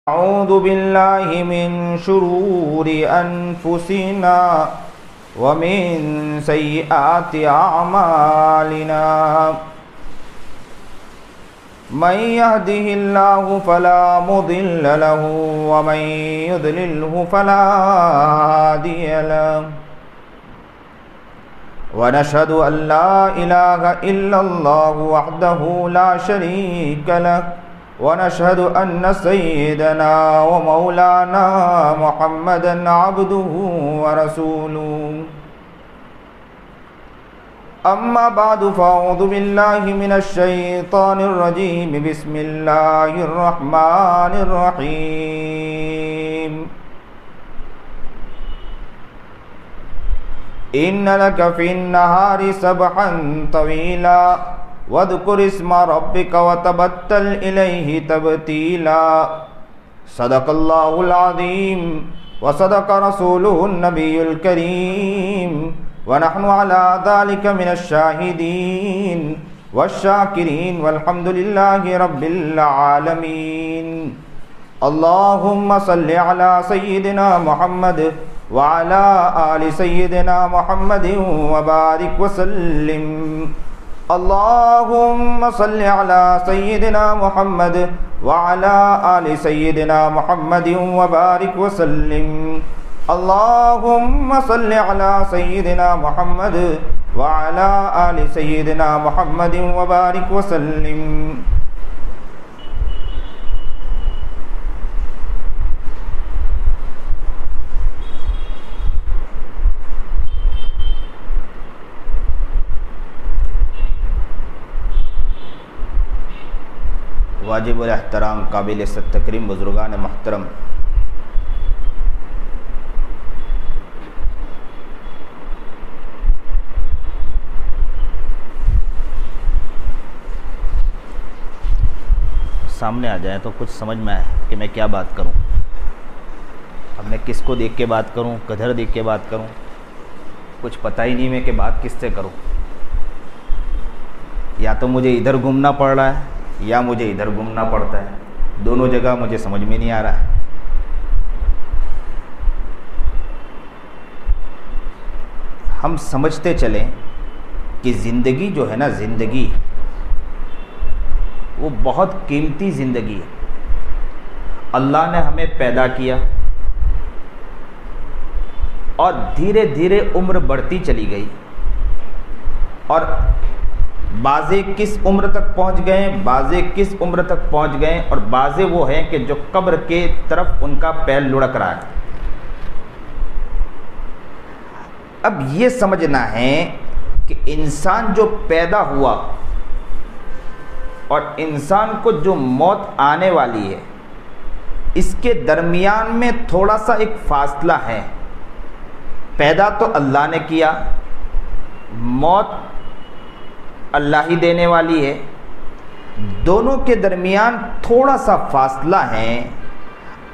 أعوذ بالله من شرور أنفسنا ومن سيئات أعمالنا من يهده الله فلا مضل له ومن يضلله فلا هادي له ونشهد أن لا إله إلا الله وحده لا شريك له ونشهد أن سيدنا ومولانا محمدا عبده ورسوله أما بعد فأعوذ بالله من الشيطان الرجيم بسم الله الرحمن الرحيم إن لك في النهار سبحا طويلا واذكر اسم ربك وتبتل إليه تبتيلا صدق الله العظيم وصدق رسوله النبي الكريم ونحن على ذلك من الشاهدين والشاكرين والحمد لله رب العالمين اللهم صل على سيدنا محمد وعلى آل سيدنا محمد وبارك وسلم اللهم صل على سيدنا محمد وعلى آل سيدنا محمد وبارك وسلم اللهم صل على سيدنا محمد وعلى آل سيدنا محمد وبارك وسلم واجب الاحترام قابل عزت تکریم بزرگان محترم، سامنے آ جائیں تو کچھ سمجھ میں آئے کہ میں کیا بات کروں۔ اب میں کس کو دیکھ کے بات کروں، کدھر دیکھ کے بات کروں، کچھ پتہ ہی نہیں میں کہ بات کس سے کروں۔ یا تو مجھے ادھر گھومنا پڑ رہا ہے یا مجھے ادھر گھومنا پڑتا ہے، دونوں جگہ مجھے سمجھ میں نہیں آ رہا ہے۔ ہم سمجھتے چلیں کہ زندگی جو ہے نا، زندگی وہ بہت قیمتی زندگی ہے۔ اللہ نے ہمیں پیدا کیا اور دھیرے دھیرے عمر بڑھتی چلی گئی، اور بعضے کس عمر تک پہنچ گئے، بعضے کس عمر تک پہنچ گئے، اور بعضے وہ ہیں کہ جو قبر کے طرف ان کا پیر لڑک رہا ہے۔ اب یہ سمجھنا ہے کہ انسان جو پیدا ہوا اور انسان کو جو موت آنے والی ہے، اس کے درمیان میں تھوڑا سا ایک فاصلہ ہے۔ پیدا تو اللہ نے کیا، موت اللہ ہی دینے والی ہے، دونوں کے درمیان تھوڑا سا فاصلہ ہے۔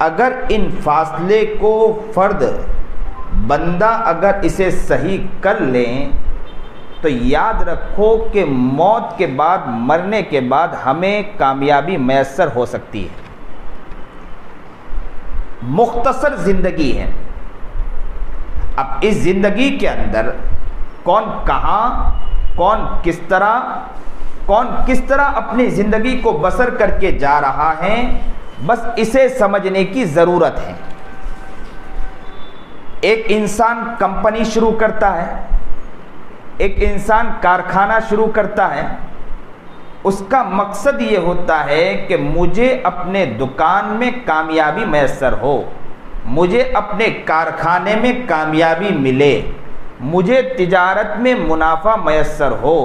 اگر ان فاصلے کو فرد بندہ اگر اسے صحیح کر لیں تو یاد رکھو کہ موت کے بعد، مرنے کے بعد ہمیں کامیابی میسر ہو سکتی ہے۔ مختصر زندگی ہے۔ اب اس زندگی کے اندر کون کہاں، کون کس طرح اپنی زندگی کو بسر کر کے جا رہا ہے، بس اسے سمجھنے کی ضرورت ہے۔ ایک انسان کمپنی شروع کرتا ہے، ایک انسان کارخانہ شروع کرتا ہے، اس کا مقصد یہ ہوتا ہے کہ مجھے اپنے دکان میں کامیابی میسر ہو، مجھے اپنے کارخانے میں کامیابی ملے، مجھے تجارت میں منافع میسر ہو،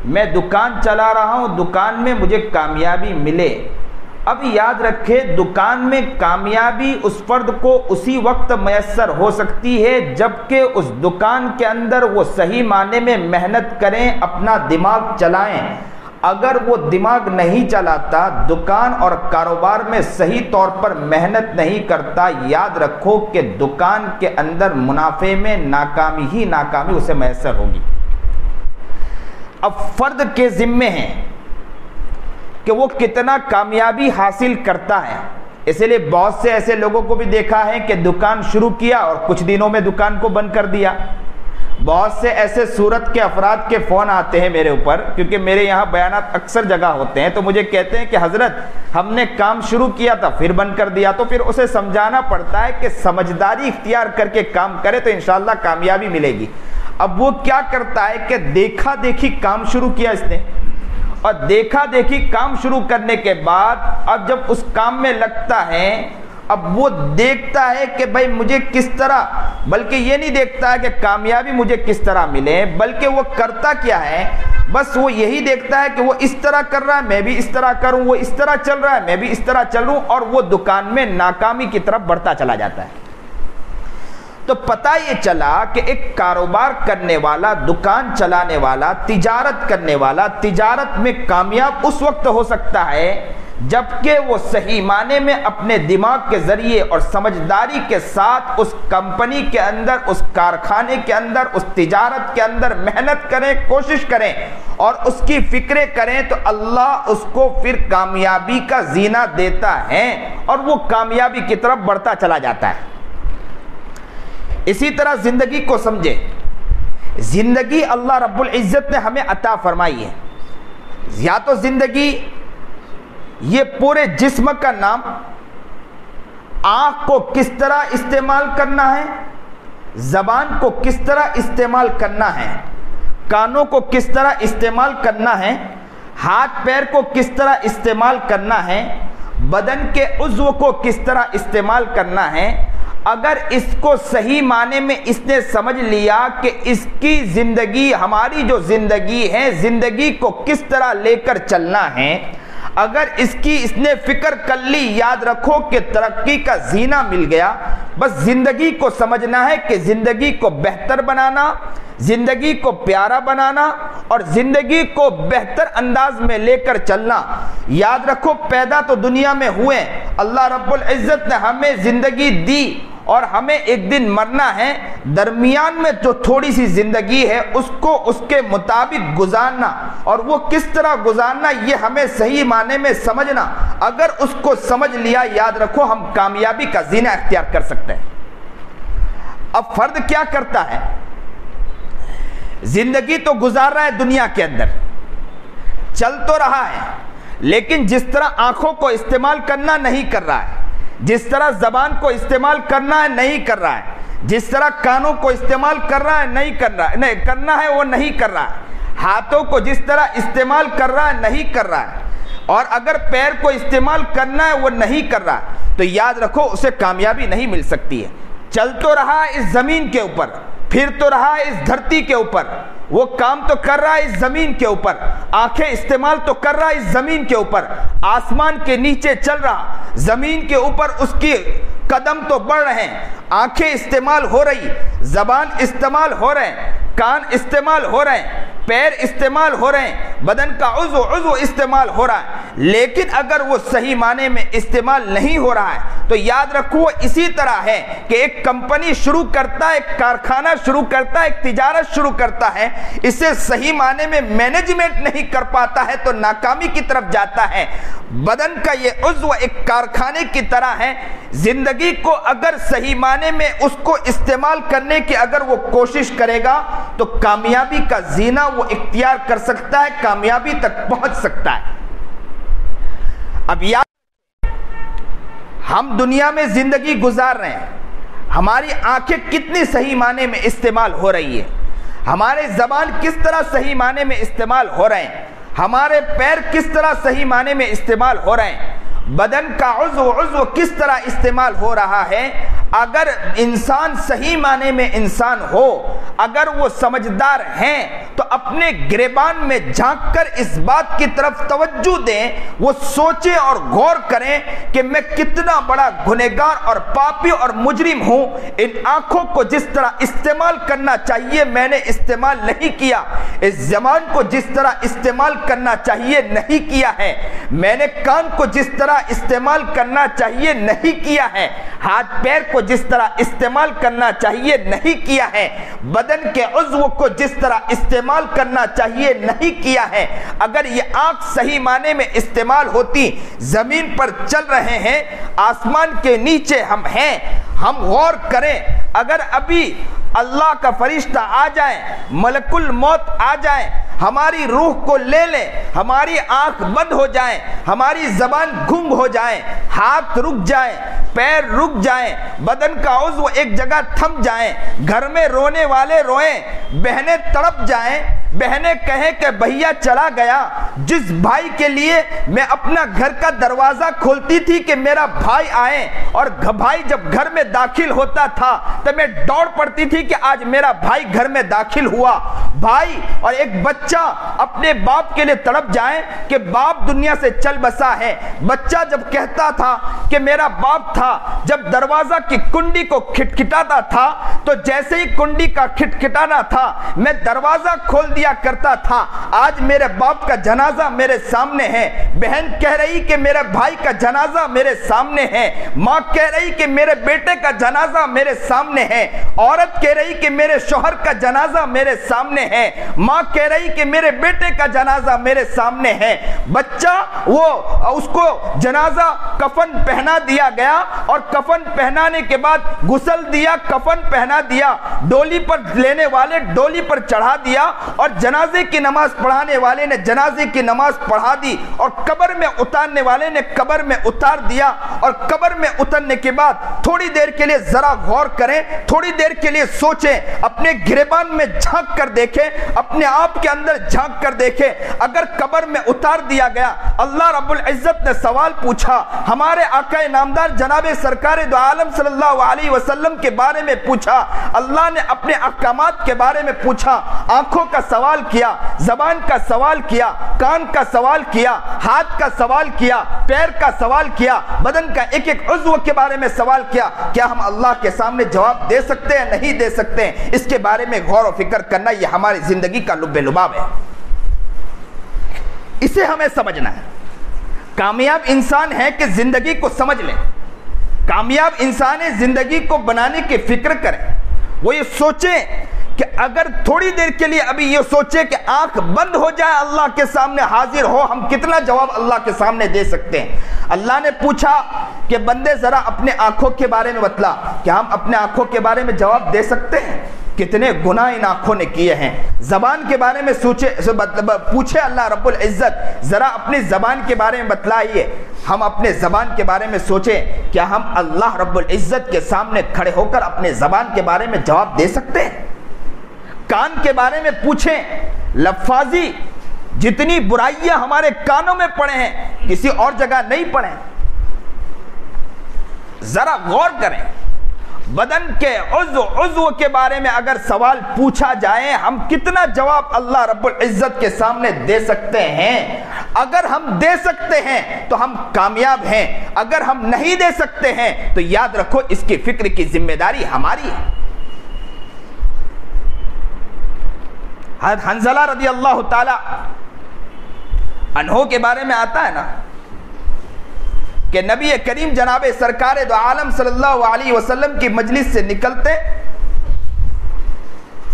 میں دکان چلا رہا ہوں، دکان میں مجھے کامیابی ملے۔ اب یاد رکھے، دکان میں کامیابی اس فرد کو اسی وقت میسر ہو سکتی ہے جبکہ اس دکان کے اندر وہ صحیح معنی میں محنت کریں، اپنا دماغ چلائیں۔ اگر وہ دماغ نہیں چلاتا، دکان اور کاروبار میں صحیح طور پر محنت نہیں کرتا، یاد رکھو کہ دکان کے اندر منافع میں ناکامی ہی ناکامی اسے میسر ہوگی۔ اب فرد کے ذمے ہیں کہ وہ کتنا کامیابی حاصل کرتا ہے، اسی لیے بہت سے ایسے لوگوں کو بھی دیکھا ہے کہ دکان شروع کیا اور کچھ دنوں میں دکان کو بند کر دیا. بہت سے ایسے صورت کے افراد کے فون آتے ہیں میرے اوپر، کیونکہ میرے یہاں بیانات اکثر جگہ ہوتے ہیں، تو مجھے کہتے ہیں کہ حضرت ہم نے کام شروع کیا تھا پھر بند کر دیا. تو پھر اسے سمجھانا پڑتا ہے کہ سمجھداری اختیار کر کے کام کرے تو انشاءاللہ کامیابی ملے گی. اب وہ کیا کرتا ہے کہ دیکھا دیکھی کام شروع کیا اس نے، اور دیکھا دیکھی کام شروع کرنے کے بعد اب جب اس کام میں لگتا ہے، اب وہ دیکھتا ہے کہ بھائی مجھے کس طرح، بلکہ یہ نہیں دیکھتا ہے کہ کامیابی مجھے کس طرح ملے، بلکہ وہ کرتا کیا ہے، بس وہ یہی دیکھتا ہے کہ وہ اس طرح کر رہا ہے میں بھی اس طرح کروں، وہ اس طرح چل رہا ہے میں بھی اس طرح چلوں، اور وہ دکان میں ناکامی کی طرف بڑھتا چلا جاتا ہے. تو پتہ یہ چلا کہ ایک کاروبار کرنے والا، دکان چلانے والا، تجارت کرنے والا تجارت میں کامیاب اس وقت ہو سکتا ہے جبکہ وہ صحیح معنی میں اپنے دماغ کے ذریعے اور سمجھداری کے ساتھ اس کمپنی کے اندر، اس کارخانے کے اندر، اس تجارت کے اندر محنت کریں، کوشش کریں اور اس کی فکریں کریں، تو اللہ اس کو پھر کامیابی کا زینہ دیتا ہے اور وہ کامیابی کی طرف بڑھتا چلا جاتا ہے. اسی طرح زندگی کو سمجھے. زندگی اللہ رب العزت نے ہمیں عطا فرمائی ہے. یا تو زندگی یہ پورے جسم کا نام، آنکھ کو کس طرح استعمال کرنا ہے، زبان کو کس طرح استعمال کرنا ہے، کانوں کو کس طرح استعمال کرنا ہے، ہاتھ پیر کو کس طرح استعمال کرنا ہے، بدن کے عضو کو کس طرح استعمال کرنا ہے. اگر اس کو صحیح معنی میں اس نے سمجھ لیا کہ اس کی زندگی، ہماری جو زندگی ہے، زندگی کو کس طرح لے کر چلنا ہے، اگر اس کی اس نے فکر کر لی، یاد رکھو کہ ترقی کا زینہ مل گیا. بس زندگی کو سمجھنا ہے کہ زندگی کو بہتر بنانا، زندگی کو پیارا بنانا اور زندگی کو بہتر انداز میں لے کر چلنا. یاد رکھو پیدا تو دنیا میں ہوئے، اللہ رب العزت نے ہمیں زندگی دی اور ہمیں ایک دن مرنا ہے. درمیان میں جو تھوڑی سی زندگی ہے اس کو اس کے مطابق گزارنا، اور وہ کس طرح گزارنا یہ ہمیں صحیح معنی میں سمجھنا. اگر اس کو سمجھ لیا، یاد رکھو ہم کامیابی کا زینہ اختیار کر سکتے ہیں. اب فرد کیا کرتا ہے، زندگی تو گزار رہا ہے دنیا کے اندر، چل تو رہا ہے، لیکن جس طرح آنکھوں کو استعمال کرنا نہیں کر رہا ہے، جس طرح زبان کو استعمال کرنا ہے نہیں کر رہا ہے، جس طرح کانوں کو استعمال کر رہا ہے نہیں کر رہا ہے، نہیں کرنا ہے وہ نہیں کر رہا ہے، ہاتھوں کو جس طرح استعمال کر رہا ہے نہیں کر رہا ہے، اور اگر پیر کو استعمال کرنا ہے وہ نہیں کر رہا ہے، تو یاد رکھو اسے کامیابی نہیں مل سکتی ہے. چل تو رہا ہے اس زمین کے اوپر، پھر تو رہا ہے اس دھرتی کے اوپر، وہ کام تو کر رہا ہے اس زمین کے اوپر، آنکھیں استعمال تو کر رہا ہے اس زمین کے اوپر، آسمان کے نیچے چل رہا، زمین کے اوپر اس کی قدم تو بڑھ رہے ہیں، آنکھیں استعمال ہو رہی، زبان استعمال ہو رہے ہیں، کان استعمال ہو رہے ہیں، پیر استعمال ہو رہے ہیں، بدن کا عضو استعمال ہو رہا ہے. لیکن اگر وہ صحیح معنی میں استعمال نہیں ہو رہا ہے تو یاد رکھو اسی طرح ہے کہ ایک کمپنی شروع کرتا ہے، ایک کارخانہ شروع کرتا ہے، ایک تجارت شروع کرتا ہے، اسے صحیح معنی میں مینجمنٹ نہیں کر پاتا ہے تو ناکامی کی طرف جاتا ہے. بدن کا یہ عضو ایک کارخانے کی طرح ہے. زندگی کو اگر صحیح معنی میں اس کو استعمال کرنے کی اگر وہ کوشش کرے گا تو کامیابی کا زینہ وہ اختیار کر سکتا ہے، کامیابی تک پہنچ سکتا ہے. اب یاد ہم دنیا میں زندگی گزار رہے ہیں، ہماری آنکھیں کتنی صحیح معنی میں استعمال ہو رہی ہے، ہمارے زبان کس طرح صحیح معنی میں استعمال ہو رہے ہیں، ہمارے پیر کس طرح صحیح معنی میں استعمال ہو رہے ہیں، بدن کا عضو کس طرح استعمال ہو رہا ہے. اگر انسان صحیح معنی میں انسان ہو، اگر وہ سمجھدار ہیں تو اپنے گریبان میں جھانک کر اس بات کی طرف توجہ دیں، وہ سوچیں اور غور کریں کہ میں کتنا بڑا گنہگار اور پاپی اور مجرم ہوں. ان آنکھوں کو جس طرح استعمال کرنا چاہیے میں نے استعمال نہیں کیا، اس زبان کو جس طرح استعمال کرنا چاہیے نہیں کیا ہے، میں نے کان کو جس طرح استعمال کرنا چاہیے نہیں کیا ہے، ہاتھ پیر کو جس طرح استعمال کرنا چاہیے نہیں کیا ہے، بدن کے عضو کو جس طرح استعمال کرنا چاہیے نہیں کیا ہے۔ اگر یہ آنکھ صحیح معنی میں استعمال ہوتی، زمین پر چل رہے ہیں، آسمان کے نیچے ہم ہیں، ہم غور کریں، اگر ابھی اللہ کا فرشتہ آ جائے، ملک الموت آ جائے، ہماری روح کو لے لے، ہماری آنکھ بند ہو جائے، ہماری زبان گنگ ہو جائے، ہاتھ رک جائے، پیر رک جائیں، بدن کا عضو ایک جگہ تھم جائیں، گھر میں رونے والے روئیں، بہنیں تڑپ جائیں، بہنیں کہیں کہ بھیا چلا گیا، جس بھائی کے لیے میں اپنا گھر کا دروازہ کھولتی تھی کہ میرا بھائی آئے، اور بھائی جب گھر میں داخل ہوتا تھا تو میں دوڑ پڑتی تھی کہ آج میرا بھائی گھر میں داخل ہوا۔ بھائی اور ایک بچہ اپنے باپ کے لیے تڑپ جائیں کہ باپ دنیا سے چل بسا ہے۔ بچہ جب کہتا تھا کہ میرا باپ تھا، جب دروازہ کی کنڈی کو کھٹکھٹاتا تھا تو جیسے ہی کنڈی کا کھٹکھٹانا تھا میں دروازہ کھول دیا کرتا تھا۔ آج میرے باپ کا جنازہ میرے سامنے ہے، بہن کہہ رہی کہ میرے بھائی کا جنازہ میرے سامنے ہے، ماں کہہ رہی کہ میرے بیٹے کا جنازہ میرے سامنے ہے، عورت کہہ رہی کہ میرے شوہر کا جنازہ میرے سامنے ہے، ماں کہہ رہی کہ میرے بیٹے کا جنازہ میرے سامنے ہے۔ بچہ وہ اس کو جنازہ کفن پہنا دیا گیا، اور کفن پہنانے کے بعد غسل دیا، کفن پہنا دیا، ڈولی پر لینے والے ڈولی پر چڑھا دیا، اور جنازے کی نماز پڑھانے والے نے جنازے کی نماز پڑھا دی، اور قبر میں اتارنے والے نے قبر میں اتار دیا۔ اور قبر میں اترنے کے بعد تھوڑی دیر کے لیے ذرا غور کریں، تھوڑی دیر کے لیے سوچیں، اپنے گریبان میں جھانک کر دیکھیں، اپنے آپ کے اندر جھانک کر دیکھیں۔ اگر قبر میں اتار دیا گیا، اللہ رب العزت نے سوال پوچھا، ہمارے آقا نامدار جناب سرکار دو عالم صلی اللہ علیہ وسلم کے بارے میں پوچھا، اللہ نے اپنے احکامات کے بارے میں پوچھا، آنکھوں کا سوال کیا، زبان کا سوال کیا، کان کا سوال کیا، ہاتھ کا سوال کیا، پیر کا سوال کیا، بدن کا ایک ایک عضو کے بارے میں سوال کیا۔ کیا ہم اللہ کے سامنے جواب دے سکتے ہیں؟ نہیں دے سکتے ہیں۔ اس کے بارے میں غور و فکر کرنا یہ ہماری زندگی کا لب لباب ہے، اسے ہمیں سمجھنا ہے۔ کامیاب انسان ہے کہ زندگی کو سمجھ لیں، کامیاب انسان ہے زندگی کو بنانے کی فکر کریں، وہ یہ سوچیں کہ اگر تھوڑی دیر کے لیے ابھی یہ سوچے کہ آنکھ بند ہو جائے، اللہ کے سامنے حاضر ہو، ہم کتنا جواب اللہ کے سامنے دے سکتے ہیں۔ اللہ نے پوچھا کہ بندے ذرا اپنے آنکھوں کے بارے میں بتلا، کیا ہم اپنے آنکھوں کے بارے میں جواب دے سکتے ہیں؟ کتنے گناہ ان آنکھوں نے کیے ہیں۔ زبان کے بارے میں پوچھے اللہ رب العزت، ذرا اپنی زبان کے بارے میں بتلائیے، ہم اپنے زبان کے بارے میں سوچیں، کیا ہم اللہ رب العزت کے سامنے کھڑے ہو کر اپنے زبان کے بارے میں جواب دے سکتے ہیں؟ کان کے بارے میں پوچھیں، لفاظی جتنی برائیاں ہمارے کانوں میں پڑے ہیں کسی اور جگہ نہیں پڑے۔ ذرا غور کریں، بدن کے عضو کے بارے میں اگر سوال پوچھا جائے، ہم کتنا جواب اللہ رب العزت کے سامنے دے سکتے ہیں؟ اگر ہم دے سکتے ہیں تو ہم کامیاب ہیں، اگر ہم نہیں دے سکتے ہیں تو یاد رکھو اس کی فکر کی ذمہ داری ہماری ہے۔ حضرت حنظلہ رضی اللہ تعالی عنہ کے بارے میں آتا ہے نا کہ نبی کریم جناب سرکار دو عالم صلی اللہ علیہ وسلم کی مجلس سے نکلتے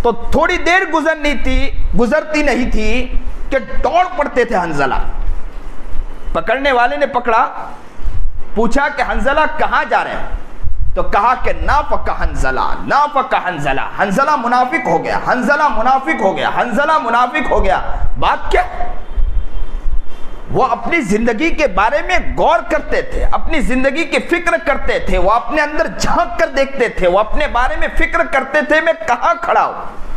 تو تھوڑی دیر گزرتی نہیں تھی کہ دوڑ پڑتے تھے حنظلہ۔ پکڑنے والے نے پکڑا، پوچھا کہ حنظلہ کہاں جا رہے ہیں؟ تو کہا کہ نافق حنظلہ، نافق حنظلہ، حنظلہ منافق ہو گیا، حنظلہ منافق ہو گیا، حنظلہ منافق ہو گیا۔ بات کیا؟ وہ اپنی زندگی کے بارے میں غور کرتے تھے، اپنی زندگی کی فکر کرتے تھے، وہ اپنے اندر جھانک کر دیکھتے تھے، وہ اپنے بارے میں فکر کرتے تھے میں کہاں کھڑا ہوں۔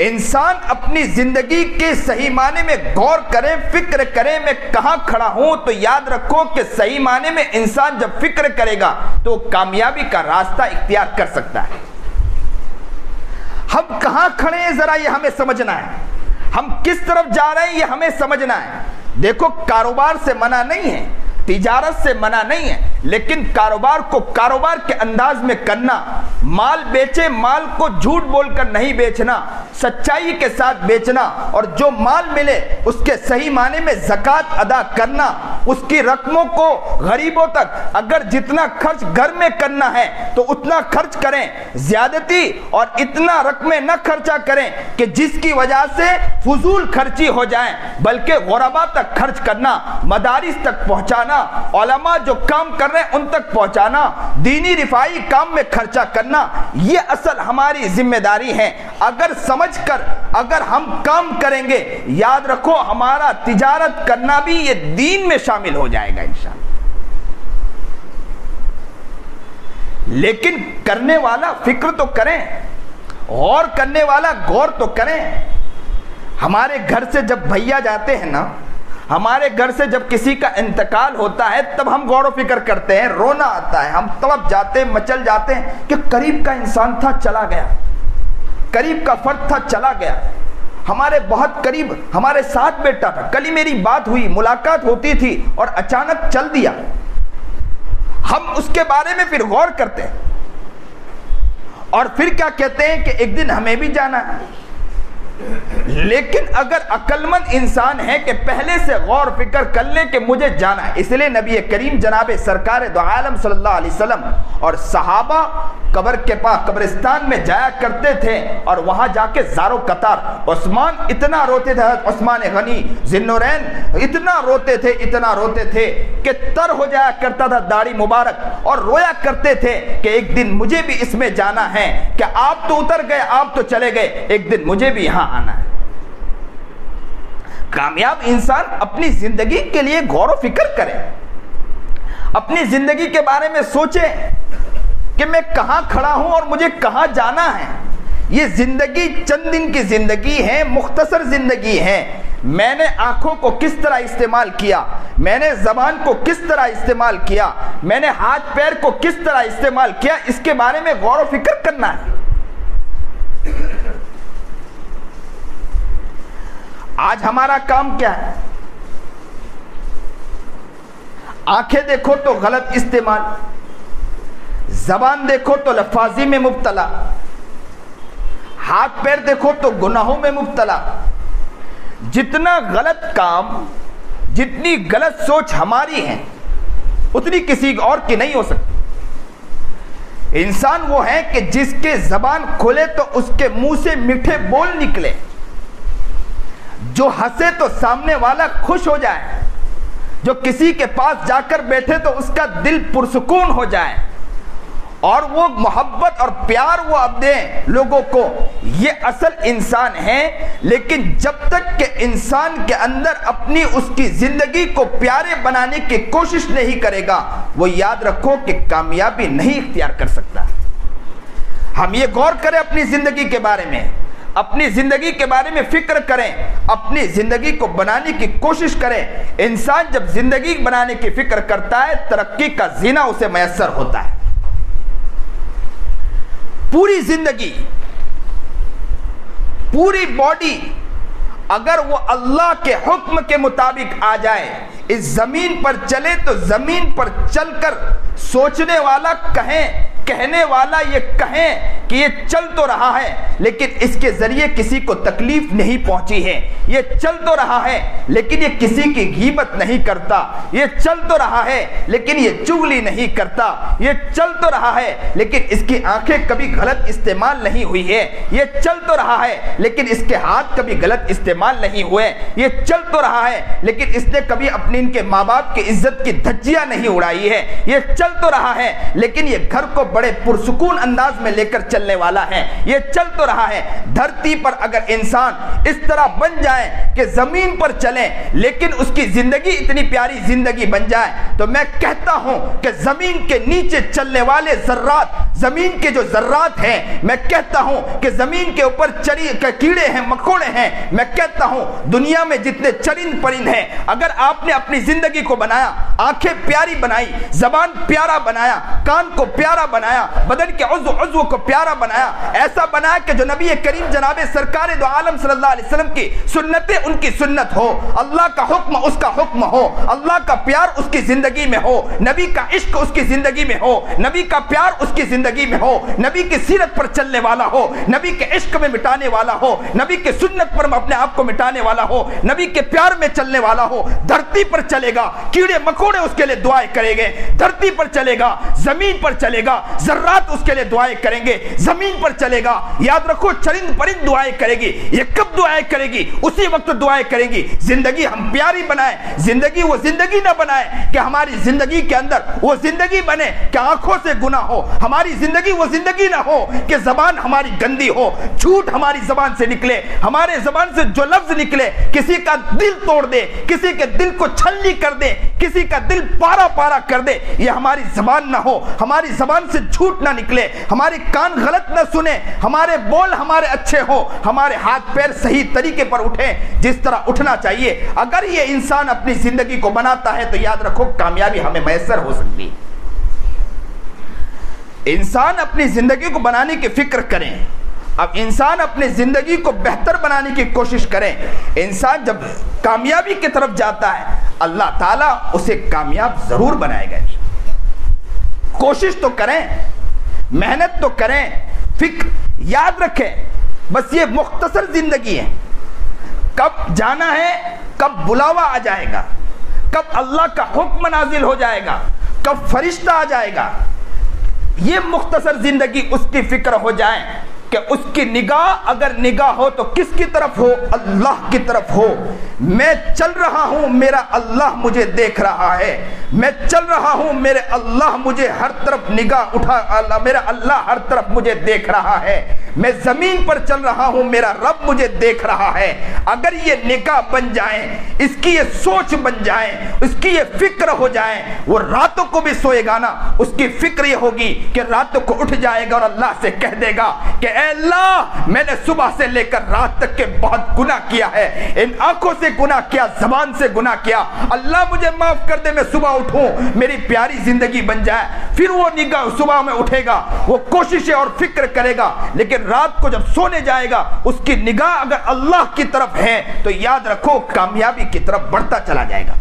انسان اپنی زندگی کے صحیح معنی میں غور کرے، فکر کرے میں کہاں کھڑا ہوں، تو یاد رکھو کہ صحیح معنی میں انسان جب فکر کرے گا تو کامیابی کا راستہ اختیار کر سکتا ہے۔ ہم کہاں کھڑے ہیں ذرا یہ ہمیں سمجھنا ہے، ہم کس طرف جا رہے ہیں یہ ہمیں سمجھنا ہے۔ دیکھو کاروبار سے منع نہیں ہے، تجارت سے منع نہیں ہے، لیکن کاروبار کو کاروبار کے انداز میں کرنا، مال بیچے مال کو جھوٹ بول کر نہیں بیچنا، سچائی کے ساتھ بیچنا، اور جو مال ملے اس کے صحیح معنی میں زکوٰۃ ادا کرنا، اس کی رقموں کو غریبوں تک اگر جتنا خرچ گھر میں کرنا ہے تو اتنا خرچ کریں، زیادتی اور اتنا رقمیں نہ خرچہ کریں کہ جس کی وجہ سے فضول خرچی ہو جائیں، بلکہ غربا تک خرچ کرنا، مدارس تک پہنچانا، علماء جو کام کر رہے ہیں ان تک پہنچانا، دینی رفائی کام میں خرچہ کرنا، یہ اصل ہماری ذمہ داری ہے۔ اگر سمجھ کر اگر ہم کام کریں گے، یاد رکھو ہمارا تجارت کرنا بھی یہ دین میں شامل ہو جائے گا انشاءاللہ۔ لیکن کرنے والا فکر تو کریں، غور کرنے والا غور تو کریں۔ ہمارے گھر سے جب بھیا جاتے ہیں نا، ہمارے گھر سے جب کسی کا انتقال ہوتا ہے تب ہم غور و فکر کرتے ہیں، رونا آتا ہے، ہم تڑپ جاتے ہیں، مچل جاتے ہیں کہ قریب کا انسان تھا چلا گیا، قریب کا فرد تھا چلا گیا، ہمارے بہت قریب ہمارے ساتھ بیٹھا تھا، کل ہی میری بات ہوئی، ملاقات ہوتی تھی اور اچانک چل دیا۔ ہم اس کے بارے میں پھر غور کرتے ہیں اور پھر کیا کہتے ہیں کہ ایک دن ہمیں بھی جانا ہے۔ لیکن اگر عقل مند انسان ہے کہ پہلے سے غور فکر کر لے کہ مجھے جانا ہے، اس لیے نبی کریم جناب سرکار دو عالم صلی اللہ علیہ وسلم اور صحابہ قبر کے پاس قبرستان میں جایا کرتے تھے اور وہاں جا کے زارو قطار، عثمان اتنا روتے تھے، عثمان غنی ذوالنورین اتنا روتے تھے کہ تر ہو جایا کرتا تھا داڑھی مبارک، اور رویا کرتے تھے کہ ایک دن مجھے بھی اس میں جانا ہے، کہ آپ تو اتر گئے، آپ تو چلے گئے، ایک دن مجھے بھی یہاں آنا ہے۔ کامیاب انسان اپنی زندگی کے لیے غور و فکر کرے، اپنی زندگی کے بارے میں سوچے کہ میں کہاں کھڑا ہوں اور مجھے کہاں جانا ہے۔ یہ زندگی چند دن کی زندگی ہے، مختصر زندگی ہے۔ میں نے آنکھوں کو کس طرح استعمال کیا، میں نے زبان کو کس طرح استعمال کیا، میں نے ہاتھ پیر کو کس طرح استعمال کیا، اس کے بارے میں غور و فکر کرنا ہے۔ آج ہمارا کام کیا ہے؟ آنکھیں دیکھو تو غلط استعمال، زبان دیکھو تو لفاظی میں مبتلا، ہاتھ پیر دیکھو تو گناہوں میں مبتلا۔ جتنا غلط کام، جتنی غلط سوچ ہماری ہے اتنی کسی اور کی نہیں ہو سکتی۔ انسان وہ ہے کہ جس کے زبان کھلے تو اس کے منہ سے میٹھے بول نکلے، جو ہنسے تو سامنے والا خوش ہو جائے، جو کسی کے پاس جا کر بیٹھے تو اس کا دل پرسکون ہو جائے، اور وہ محبت اور پیار وہ اب دیں لوگوں کو۔ یہ اصل انسان ہے۔ لیکن جب تک کہ انسان کے اندر اپنی اس کی زندگی کو پیارے بنانے کی کوشش نہیں کرے گا، وہ یاد رکھو کہ کامیابی نہیں اختیار کر سکتا۔ ہم یہ غور کریں اپنی زندگی کے بارے میں، اپنی زندگی کے بارے میں فکر کریں، اپنی زندگی کو بنانے کی کوشش کریں۔ انسان جب زندگی بنانے کی فکر کرتا ہے، ترقی کا زینہ اسے میسر ہوتا ہے۔ پوری زندگی، پوری باڈی اگر وہ اللہ کے حکم کے مطابق آ جائے، اس زمین پر چلے تو زمین پر چل کر سوچنے والا کہنے والا یہ کہیں کہ یہ چل تو رہا ہے لیکن اس کے ذریعے کسی کو تکلیف نہیں پہنچی ہے، یہ چل تو رہا ہے لیکن یہ کسی کی غیبت نہیں کرتا، یہ چل تو رہا ہے لیکن یہ چغلی نہیں کرتا، یہ چل تو رہا ہے لیکن اس کی آنکھیں کبھی غلط استعمال نہیں ہوئی ہے، یہ چل تو رہا ہے لیکن اس کے ہاتھ کبھی غلط استعمال نہیں ہوئے، یہ چل تو رہا ہے لیکن اس نے کبھی اپنے ان کے ماں باپ کی عزت کی دھجیاں نہیں اڑائی ہے، یہ چل تو رہا ہے لیکن یہ گھر کو بڑے پرسکون انداز میں لے کر چلنے والا ہے، یہ چل تو رہا ہے۔ دھرتی پر اگر انسان اس طرح بن جائے کہ زمین پر چلیں لیکن اس کی زندگی اتنی پیاری زندگی بن جائے، تو میں کہتا ہوں کہ زمین کے نیچے چلنے والے ذرات، زمین کے جو ذرات ہیں، میں کہتا ہوں کہ زمین کے اوپر کیڑے ہیں، مکوڑے ہیں، میں کہتا ہوں دنیا میں جتنے چرند پرند ہیں، اگر آپ نے اپنی زندگی کو بنایا، آنکھیں پیاری بنائی، زبان پیارا بنایا، کان کو پیارا بنایا، بدن کے عضو کو پیارا پیارا بنایا, ایسا بنایا کہ جو نبی کریم جناب سرکار دو عالم صلی اللہ علیہ وسلم کی سنتیں ان کی سنت ہو, اللہ کا حکم اس کا حکم ہو, اللہ کا پیار اس کی زندگی میں ہو, نبی کا عشق اس کی زندگی میں ہو, نبی کا پیار اس کی زندگی میں ہو, نبی کی سیرت پر چلنے والا ہو, نبی کے عشق میں مٹانے والا ہو, نبی کے سنت پر اپنے آپ کو مٹانے والا ہو, نبی کے پیار میں چلنے والا ہو. دھرتی پر چلے گا, کیڑے مکوڑے اس کے لیے دعائیں کریں گے. دھرتی پر چلے گا, زمین پر چلے گا, ذرات اس کے لیے دعائیں کریں گے. زمین پر چلے گا, یاد رکھو چرند پرند دعائیں کرے گی. یہ کب دعائیں کرے گی؟ اسی وقت دعائیں کرے گی. زندگی ہم پیاری بنائیں, زندگی وہ زندگی نہ بنائیں کہ ہماری زندگی کے اندر وہ زندگی بنے کہ آنکھوں سے گناہ ہو. ہماری زندگی وہ زندگی نہ ہو کہ زبان ہماری گندی ہو, جھوٹ ہماری زبان سے نکلے, ہمارے زبان سے جو لفظ نکلے کسی کا دل توڑ دے, کسی کے دل کو چھلنی کر دے, کسی کا دل پارا پارا کر دے, یہ ہماری زبان نہ ہو. ہماری زبان سے جھوٹ نہ نکلے, ہمارے کان غلط نہ سنے, ہمارے بول ہمارے اچھے ہو, ہمارے ہاتھ پیر صحیح طریقے پر اٹھیں جس طرح اٹھنا چاہیے. اگر یہ انسان اپنی زندگی کو بناتا ہے تو یاد رکھو کامیابی ہمیں میسر ہو سکتی ہے. انسان اپنی زندگی کو بنانے کی فکر کریں. اب انسان اپنی زندگی کو بہتر بنانے کی کوشش کریں. انسان جب کامیابی کی طرف جاتا ہے اللہ تعالیٰ اسے کامیاب ضرور بنائے گا. کوشش تو کریں, محنت تو کریں, فکر یاد رکھیں بس یہ مختصر زندگی ہے. کب جانا ہے, کب بلاوا آ جائے گا, کب اللہ کا حکم نازل ہو جائے گا, کب فرشتہ آ جائے گا, یہ مختصر زندگی اس کی فکر ہو جائے کہ اس کی نگاہ اگر نگاہ ہو تو کس کی طرف ہو؟ اللہ کی طرف ہو. میں چل رہا ہوں, میرا اللہ مجھے دیکھ رہا ہے. میں چل رہا ہوں, میرے اللہ مجھے ہر طرف نگاہ اٹھا, میرا اللہ ہر طرف مجھے دیکھ رہا ہے. میں زمین پر چل رہا ہوں, میرا رب مجھے دیکھ رہا ہے. اگر یہ نگاہ بن جائیں, اس کی یہ سوچ بن جائیں, اس کی یہ فکر ہو جائیں, وہ راتوں کو بھی سوئے گا نا, اس کی فکر یہ ہوگی کہ راتوں کو اٹھ جائے گا اور اللہ سے کہہ دے گا کہ اے اللہ میں نے صبح سے لے کر رات تک کے بہت گناہ کیا ہے, ان آنکھوں سے گناہ کیا, زبان سے گناہ کیا, اللہ مجھے معاف کر دے, میں صبح اٹھوں, میری پیاری زندگی بن جائے. پھر وہ نگاہ صبح میں اٹھے گا, وہ کوششیں اور فکر کرے گا, لیکن رات کو جب سونے جائے گا اس کی نگاہ اگر اللہ کی طرف ہے تو یاد رکھو کامیابی کی طرف بڑھتا چلا جائے گا.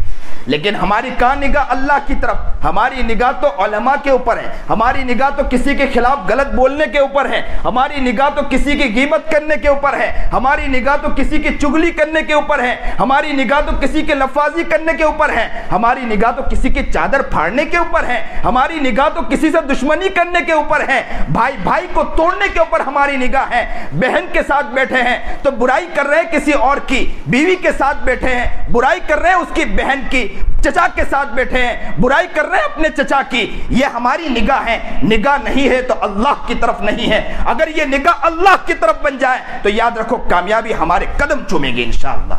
لیکن ہماری کہاں نگاہ اللہ کی طرف؟ ہماری نگاہ تو علماء کے اوپر ہے, ہماری نگاہ تو کسی کے خلاف غلط بولنے کے اوپر ہے, ہماری نگاہ تو کسی کی غیبت کرنے کے اوپر ہے, ہماری نگاہ تو کسی کی چگلی کرنے کے اوپر ہے, ہماری نگاہ تو کسی کے لفاظی کرنے کے اوپر ہے, ہماری نگاہ تو کسی کی چادر پھاڑنے کے اوپر ہے, ہماری نگاہ تو کسی سے دشمنی کرنے کے اوپر ہے, بھائی بھائی کو توڑنے کے اوپر ہماری نگاہ ہے. بہن کے ساتھ بیٹھے ہیں تو برائی کر رہے ہیں کسی اور کی, بیوی کے ساتھ بیٹھے ہیں برائی کر رہے ہیں اس کی بہن کی, چچا کے ساتھ بیٹھے ہیں برائی کر رہے ہیں اپنے چچا کی, یہ ہماری نگاہ ہے. نگاہ نہیں ہے تو اللہ کی طرف نہیں ہے. اگر یہ نگاہ اللہ کی طرف بن جائے تو یاد رکھو کامیابی ہمارے قدم چومے گی انشاءاللہ.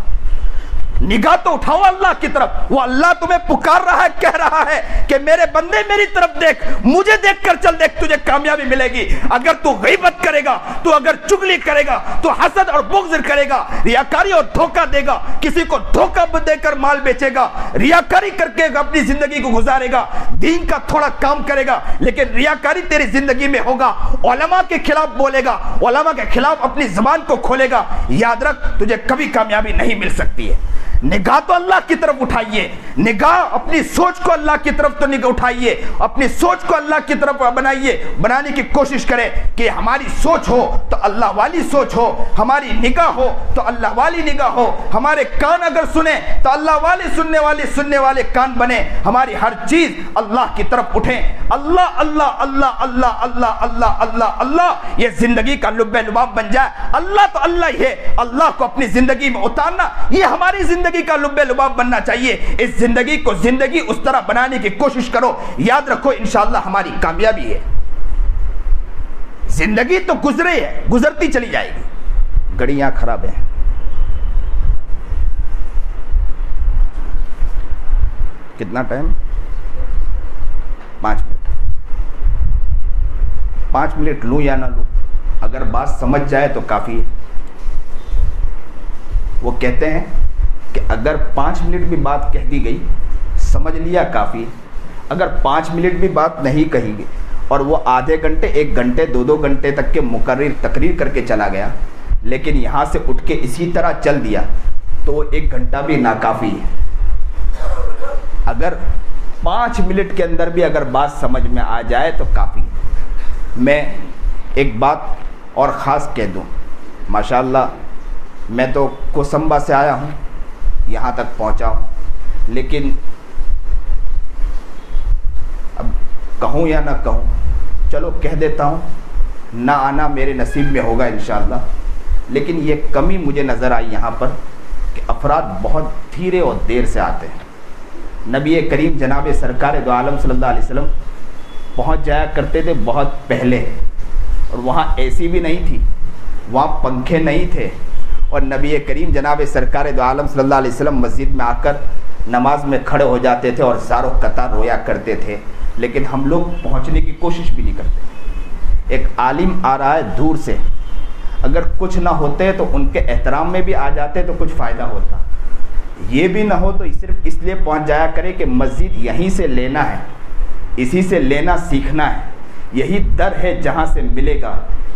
نگاہ تو اٹھاؤ اللہ کی طرف, وہ اللہ تمہیں پکار رہا ہے, کہہ رہا ہے کہ میرے بندے میری طرف دیکھ, مجھے دیکھ کر چل, دیکھ تجھے کامیابی ملے گی. اگر تو غیبت کرے گا, تو اگر چگلی کرے گا, تو حسد اور بغض کرے گا, ریاکاری اور دھوکہ دے گا, کسی کو دھوکہ دے کر مال بیچے گا, ریاکاری کر کے اپنی زندگی کو گزارے گا, دین کا تھوڑا کام کرے گا لیکن ریاکاری تیری زندگی میں ہوگا, علماء کے خلاف بولے گا, علماء کے خلاف اپنی زبان کو کھولے گا, یاد رکھ تجھے کبھی کامیابی نہیں مل سکتی ہے. نگاہ تو اللہ کی طرف اٹھائیے, نگاہ اپنی سوچ کو اللہ کی طرف تو نگاہ اٹھائیے, اپنی سوچ کو اللہ کی طرف بنائیے, بنانے کی کوشش کریں کہ ہماری سوچ ہو تو اللہ والی سوچ ہو, ہماری نگاہ ہو تو اللہ والی نگاہ ہو, ہمارے کان اگر سنیں تو اللہ والے سننے والے کان بنے, ہماری ہر چیز اللہ کی طرف اٹھیں. اللہ اللہ اللہ اللہ اللہ اللہ اللہ اللہ یہ زندگی کا لب لباب بن جائے. اللہ تو اللہ ہی ہے, اللہ کو اپنی زندگی میں اتارنا یہ ہماری زندگی کا لب لباب بننا چاہیے. اس زندگی کو زندگی اس طرح بنانے کی کوشش کرو, یاد رکھو انشاءاللہ ہماری کامیابی ہے. زندگی تو گزرے ہے, گزرتی چلی جائے گی. گھڑیاں خراب ہیں, کتنا ٹائم؟ 5 منٹ. 5 منٹ لوں یا نہ لوں, اگر بات سمجھ جائے تو کافی ہے. وہ کہتے ہیں کہ اگر 5 منٹ بھی بات کہہ دی گئی, سمجھ لیا کافی. اگر 5 منٹ بھی بات نہیں کہی گئی اور وہ آدھے گھنٹے 1 گھنٹے 2 گھنٹے تک کے مقرر تقریر کر کے چلا گیا، لیکن یہاں سے اٹھ کے اسی طرح چل دیا تو وہ 1 گھنٹہ بھی ناکافی ہے۔ اگر 5 منٹ کے اندر بھی اگر بات سمجھ میں آ جائے تو کافی ہے۔ میں ایک بات اور خاص کہہ دوں، ماشاءاللہ میں تو کوسمبا سے آیا ہوں، یہاں تک پہنچا ہوں، لیکن اب کہوں یا نہ کہوں، چلو کہہ دیتا ہوں، نہ آنا میرے نصیب میں ہوگا انشاءاللہ، لیکن یہ کمی مجھے نظر آئی یہاں پر کہ افراد بہت دھیرے اور دیر سے آتے ہیں۔ نبی کریم جناب سرکار دو عالم صلی اللہ علیہ وسلم پہنچ جایا کرتے تھے بہت پہلے، اور وہاں اے سی بھی نہیں تھی، وہاں پنکھے نہیں تھے، اور نبی کریم جناب سرکار دو عالم صلی اللہ علیہ وسلم مسجد میں آ کر نماز میں کھڑے ہو جاتے تھے اور زارو قطار رویا کرتے تھے، لیکن ہم لوگ پہنچنے کی کوشش بھی نہیں کرتے۔ ایک عالم آ رہا ہے دور سے، اگر کچھ نہ ہوتے تو ان کے احترام میں بھی آ جاتے تو کچھ فائدہ ہوتا، یہ بھی نہ ہو تو صرف اس لیے پہنچ جایا کرے کہ مسجد یہیں سے لینا ہے، اسی سے لینا سیکھنا ہے، یہی در ہے جہاں سے ملے گا،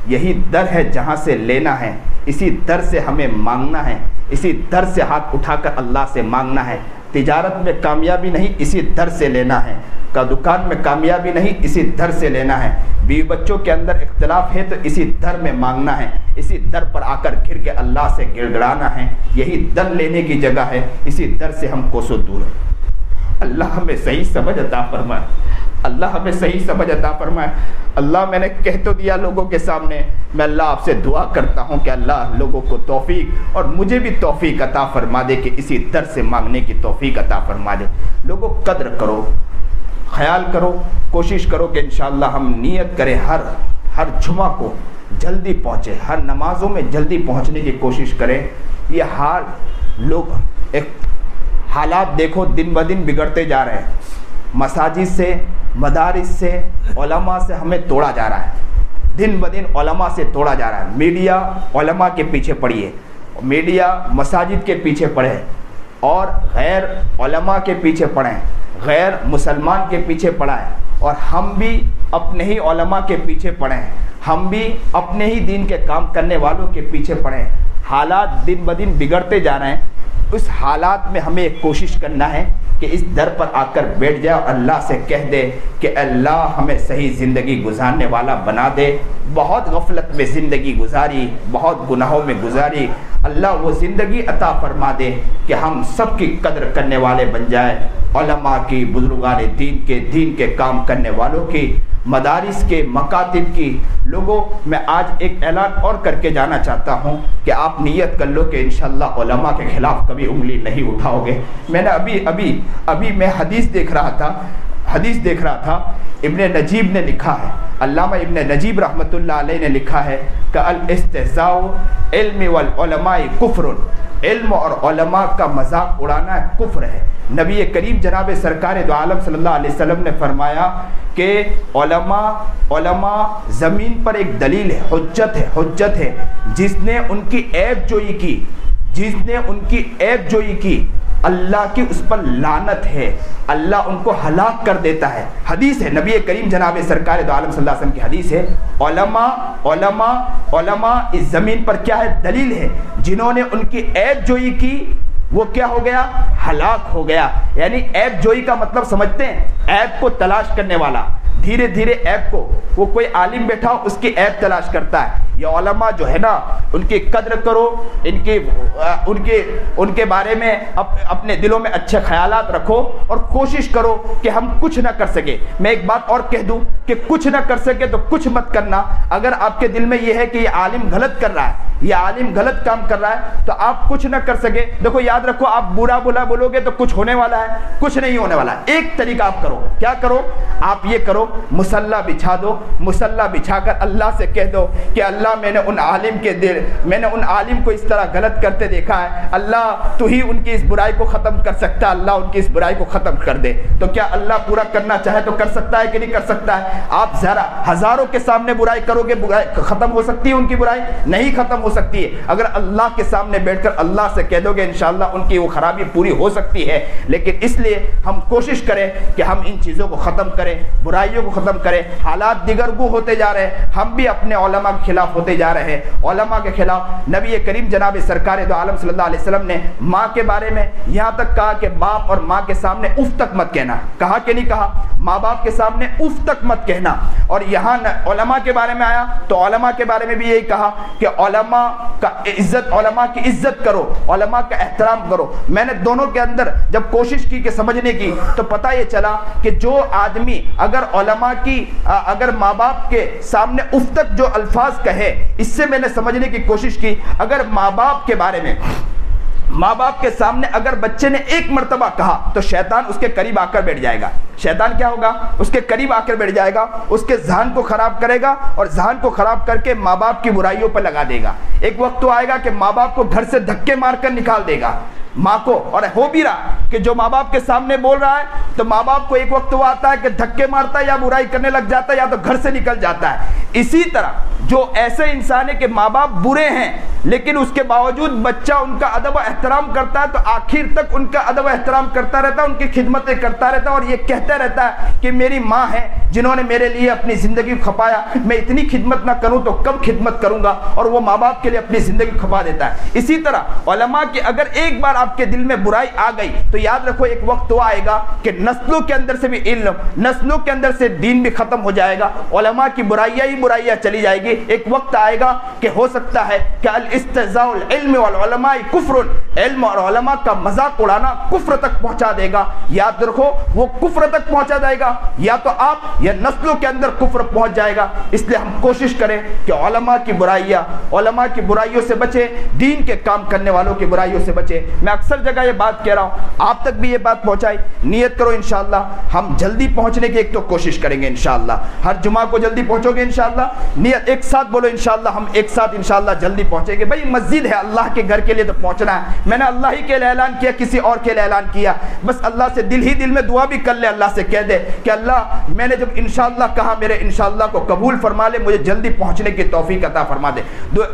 یہی در ہے جہاں سے لینا ہے، اسی در سے ہمیں مانگنا ہے، اسی در سے ہاتھ اٹھا کر اللہ سے مانگنا ہے۔ تجارت میں کامیابی نہیں، اسی در سے لینا ہے، کا دکان میں کامیابی نہیں، اسی در سے لینا ہے، بیوی بچوں کے اندر اختلاف ہے تو اسی در میں مانگنا ہے، اسی در پر آ کر گر کے اللہ سے گڑ گڑانا ہے، یہی در لینے کی جگہ ہے، اسی در سے ہم کوسوں دور ہیں۔ اللہ ہمیں صحیح سمجھ عطا فرمائے، اللہ ہمیں صحیح سمجھ عطا فرمائے۔ اللہ میں نے کہہ تو دیا لوگوں کے سامنے، میں اللہ آپ سے دعا کرتا ہوں کہ اللہ لوگوں کو توفیق اور مجھے بھی توفیق عطا فرما دے کہ اسی در سے مانگنے کی توفیق عطا فرما دے۔ لوگوں قدر کرو، خیال کرو، کوشش کرو کہ انشاءاللہ ہم نیت کریں ہر جمعہ کو جلدی پہنچے، ہر نمازوں میں جلدی پہنچنے کی کوشش کریں۔ یہ حال لوگ ایک حالات دیکھو دن بدن بگڑتے جا رہے ہیں، مساجد سے، مدارس سے، علماء سے ہمیں توڑا جا رہا ہے، دن بدن علماء سے توڑا جا رہا ہے۔ میڈیا علماء کے پیچھے پڑی ہے، میڈیا مساجد کے پیچھے پڑے اور غیر علماء کے پیچھے پڑے ہیں، غیر مسلمان کے پیچھے پڑا ہے، اور ہم بھی اپنے ہی علماء کے پیچھے پڑے ہیں، ہم بھی اپنے ہی دین کے کام کرنے والوں کے پیچھے پڑے ہیں۔ حالات دن بدن بگڑتے جا رہے ہیں، اس حالات میں ہمیں کوشش کرنا ہے کہ اس در پر آ کر بیٹھ جائے اور اللہ سے کہہ دے کہ اللہ ہمیں صحیح زندگی گزارنے والا بنا دے۔ بہت غفلت میں زندگی گزاری، بہت گناہوں میں گزاری، اللہ وہ زندگی عطا فرما دے کہ ہم سب کی قدر کرنے والے بن جائے، علماء کی، بزرگان دین کے کام کرنے والوں کی، مدارس کے، مکاتب کی۔ لوگوں میں آج ایک اعلان اور کر کے جانا چاہتا ہوں کہ آپ نیت کر لو کہ انشاءاللہ علماء کے خلاف کبھی انگلی نہیں اٹھاؤ گے۔ میں نے ابھی میں حدیث دیکھ رہا تھا، ابن نجیب نے لکھا ہے، علامہ ابن نجیب رحمۃ اللہ علیہ نے لکھا ہے کہ الاستہزاء علم والعلماء کفر، علم اور علماء کا مذاق اڑانا کفر ہے۔ نبی کریم جناب سرکار دو عالم صلی اللہ علیہ وسلم نے فرمایا کہ علماء زمین پر ایک دلیل ہے، حجت ہے، جس نے ان کی عیب جوئی کی اللہ کی اس پر لعنت ہے، اللہ ان کو ہلاک کر دیتا ہے۔ حدیث ہے، نبی کریم جناب سرکار دو عالم صلی اللہ علیہ وسلم کی حدیث ہے، علماء اس زمین پر کیا ہے؟ دلیل ہے، جنہوں نے ان کی عیب جوئی کی وہ کیا ہو گیا؟ ہلاک ہو گیا۔ یعنی عیب جوئی کا مطلب سمجھتے ہیں؟ عیب کو تلاش کرنے والا، دھیرے دھیرے عیب کو، وہ کوئی عالم بیٹھا ہو اس کی عیب تلاش کرتا ہے۔ یہ علماء جو ہے نا، ان کی قدر کرو، ان کے بارے میں اپنے دلوں میں اچھے خیالات رکھو اور کوشش کرو کہ ہم کچھ نہ کر سکے۔ میں ایک بات اور کہہ دوں کہ کچھ نہ کر سکے تو کچھ مت کرنا۔ اگر آپ کے دل میں یہ ہے کہ یہ عالم غلط کر رہا ہے، یہ عالم غلط کام کر رہا ہے، تو آپ کچھ نہ کر سکے، دیکھو یاد رکھو، آپ برا بولو گے تو کچھ ہونے والا ہے؟ کچھ نہیں ہونے والا۔ ایک طریقہ آپ کرو، کیا کرو؟ آپ یہ کرو، مصلی بچھا دو، مصلی بچھا کر اللہ سے کہہ دو کہ اللہ میں نے ان عالم کو اس طرح غلط کرتے دیکھا ہے، اللہ تو ہی ان کی اس برائی کو ختم کر سکتا ہے، اللہ ان کی اس برائی کو ختم کر دے۔ تو کیا اللہ پورا کرنا چاہے تو کر سکتا ہے کہ نہیں کر سکتا ہے؟ آپ ذرا ہزاروں کے سامنے برائی کرو گے، برائی ختم ہو سکتی ہے ان کی برائی؟ نہیں ختم ہو سکتی ہے. اگر اللہ کے سامنے بیٹھ کر اللہ سے کہہ دو گے انشاءاللہ ان کی وہ خرابی پوری ہو سکتی ہے. لیکن اس لیے ہم کوشش کریں کہ ہم ان چیزوں کو ختم کریں, برائیوں کو ختم کریں. حالات دیگرگو ہوتے جا رہے ہیں, ہم بھی اپنے علماء کے خلاف ہوتے جا رہے ہیں. علماء کے خلاف نبی کریم جناب سرکار دو عالم صلی اللہ علیہ وسلم نے ماں کے بارے میں یہاں تک کہا کہ باپ اور ماں کے سامنے اف تک مت کہنا. کہا کہ نہیں کہا؟ ماں باپ کے سامنے اف تک مت کہنا. اور یہاں علماء کے بارے میں آیا تو علماء کے بارے میں بھی یہی کہا کہ علماء کا عزت, علماء کی عزت کرو, علماء کا احترام کرو. میں نے دونوں کے اندر جب کوشش کی کہ سمجھنے کی تو پتہ یہ چلا کہ جو آدمی اگر علماء کی اگر ماں باپ کے سامنے اف تک جو الفاظ کہے, اس سے میں نے سمجھنے کی کوشش کی. اگر ماں باپ کے بارے میں, ماں باپ کے سامنے اگر بچے نے ایک مرتبہ کہا تو شیطان اس کے قریب آ کر بیٹھ جائے گا. شیطان کیا ہوگا؟ اس کے قریب آ کر بیٹھ جائے گا, اس کے ذہن کو خراب کرے گا اور ذہن کو خراب کر کے ماں باپ کی برائیوں پر لگا دے گا. ایک وقت تو آئے گا کہ ماں باپ کو گھر سے دھکے مار کر نکال دے گا ماں کو. اور ہو بھی رہا کہ جو ماں باپ کے سامنے بول رہا ہے تو ماں باپ کو ایک وقت وہ آتا ہے کہ دھکے مارتا ہے یا برائی کرنے لگ جاتا ہے یا تو گھر سے نکل جاتا ہے. اسی طرح جو ایسے انسان ہے کہ ماں باپ برے ہیں لیکن اس کے باوجود بچہ ان کا ادب و احترام کرتا ہے تو آخر تک ان کا ادب و احترام کرتا رہتا ہے, ان کی خدمتیں کرتا رہتا ہے اور یہ کہتا رہتا ہے کہ میری ماں ہے جنہوں نے میرے لیے اپنی زندگی کھپایا, میں اتنی خدمت نہ کروں تو کب خدمت کروں گا, اور وہ ماں باپ کے لیے اپنی زندگی کھپا دیتا ہے. اسی طرح علماء کی اگر ایک بار آپ کے دل میں برائی آ گئی تو یاد رکھو ایک وقت تو آئے گا کہ نسلوں کے اندر سے بھی علم, نسلوں کے اندر سے دین بھی ختم ہو جائے گا. علماء کی برائیاں ہی برائیاں چلی جائے گی. ایک وقت آئے گا کہ ہو سکتا ہے کہ الاستہزاء العلم والعلماء کفر, علم اور علماء کا مذاق اڑانا کفر تک پہنچا دے گا. یاد رکھو وہ کفر تک پہنچا جائے گا, یا تو آپ یا نسلوں کے اندر کفر پہنچ جائے گا. اس لیے ہم کوشش کریں کہ علماء کی برائیاں, علماء کی برائیوں سے بچیں, دین کے کام کرنے والوں کی برائیوں سے بچیں. میں اکثر جگہ یہ بات کہہ رہا ہوں, آپ تک بھی یہ بات پہنچائی. نیت کرو انشاءاللہ ہم جلدی پہنچنے کی ایک تو کوشش کریں گے انشاءاللہ. ہر جمعہ کو جلدی پہنچو گے انشاءاللہ. نیت ایک ساتھ بولو انشاءاللہ, ہم ایک ساتھ انشاءاللہ جلدی پہنچیں گے. بھائی مسجد ہے, اللہ کے گھر کے لیے تو پہنچنا ہے. میں نے اللہ ہی کے لیے اعلان کیا, کسی اور کے لیے اعلان کیا. بس اللہ سے دل ہی دل میں دعا بھی کر لے, اللہ سے کہہ دے کہ اللہ میں نے جب انشاءاللہ کہا میرے انشاءاللہ کو قبول فرما لے, مجھے جلدی پہنچنے کی توفیق عطا فرما دے.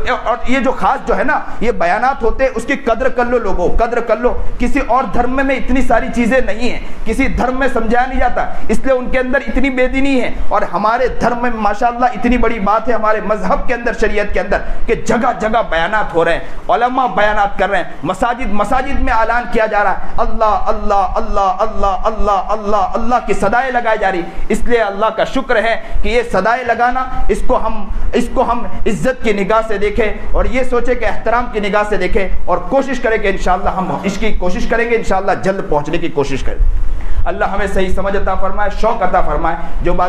اور یہ جو خاص جو ہے نا یہ بیانات ہوتے ہیں, اس کی قدر کر لو لوگوں, قدر کر لو. کسی اور دھرم میں اتنی ساری چیزیں نہیں ہیں, کسی دھرم میں سمجھایا نہیں جاتا, اس لیے ان کے اندر اتنی بے دینی ہے. اور ہمارے دھرم میں ماشاءاللہ اتنی بڑی بات ہے ہمارے مذہب کے اندر, شریعت کے اندر, کہ جگہ جگہ بیانات ہو رہے ہیں, علماء بیانات کر رہے ہیں. مساجد میں اعلان کیا جا رہا ہے اللہ اللہ اللہ اللہ اللہ اللہ اللہ کی صدائیں لگائی جا رہی. اس لیے اللہ کا شکر ہے کہ یہ صدائیں لگانا اس کو ہم عزت کی نگاہ سے دیکھیں اور یہ سوچیں کہ احترام کی نگاہ سے دیکھیں, اور کوشش کریں کہ انشاءاللہ ہم اس کی کوشش کریں گے, انشاءاللہ جلد پہنچنے کی کوشش کریں. اللہ ہمیں صحیح سمجھ عطا فرمائے, شوق عطا فرمائے. جو بات